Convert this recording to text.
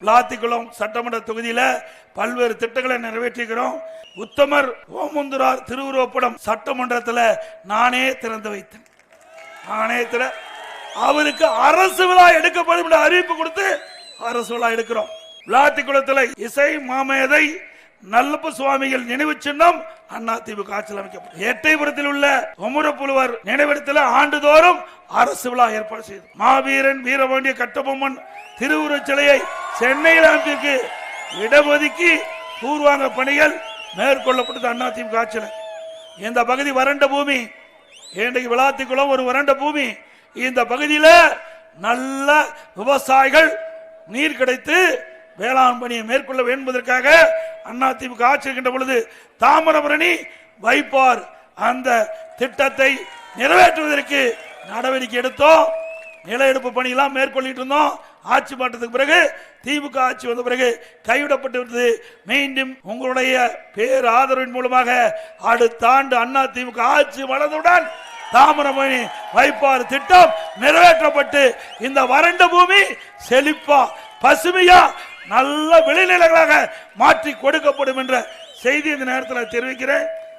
விளாத்திக்குளம் சட்டமன்ற தொகுதியில பல்வேறு திட்டங்களை நிறைவேற்றுகிறோம். உத்தமர் ஓமுந்துரார் திருவுருவப்படம் சட்டமன்றத்தில் நானே திறந்து வைத்தேன். அவருக்கு அரசு விழா எடுக்கப்படும் அறிவிப்பு கொடுத்து அரசு விழா எடுக்கிறோம். விளாத்திக்குளத்தில் இசை மாமேதை நல்லப்ப சுவாமிகள் நினைவு சின்னம் அதிமுக ஆட்சியில் அமைக்கப்படும். எட்டயபுரத்தில் உள்ள ஒமுரப்புலவர் நினைவிடத்தில் ஆண்டுதோறும் அரசு விழா ஏற்பாடு செய்து மாவீரன் வீரபாண்டிய கட்டபொம்மன் திருவுருவச் சிலையை சென்னையில் அமைப்பிற்கு இடஒதுக்கி பூர்வாங்க பணிகள் மேற்கொள்ளப்பட்டது அதிமுக ஆட்சியில். இந்த பகுதி வறண்ட பூமி. இன்றைக்கு விளாத்திக்குளம் ஒரு வறண்ட பூமி. இந்த பகுதியில் நல்ல விவசாயிகள் நீர் கிடைத்து வேளாண் பணியை மேற்கொள்ள வேண்டுவதற்காக அதிமுக ஆட்சி இருக்கின்ற பொழுது தாமிரபரணி வைப்பார் அந்த திட்டத்தை நிறைவேற்றுவதற்கு நடவடிக்கை எடுத்தோம். நில எடுப்பு பணியெல்லாம் மேற்கொள்ளிட்டு இருந்தோம். ஆட்சி மாற்றத்துக்கு பிறகு திமுக ஆட்சி வந்த பிறகு கைவிடப்பட்டு மீண்டும் உங்களுடைய பேர் ஆதரவின் மூலமாக அடுத்த ஆண்டு அதிமுக ஆட்சி வளர்ந்தவுடன் தாமிரபரணி வைப்பார் திட்டம் நிறைவேற்றப்பட்டு இந்த வறண்ட பூமி செழிப்பா பசுமையா நல்ல விளைநிலங்களாக மாற்றி கொடுக்கப்படும் என்ற செய்தி இந்த நேரத்தில் தெரிவிக்கிறேன்.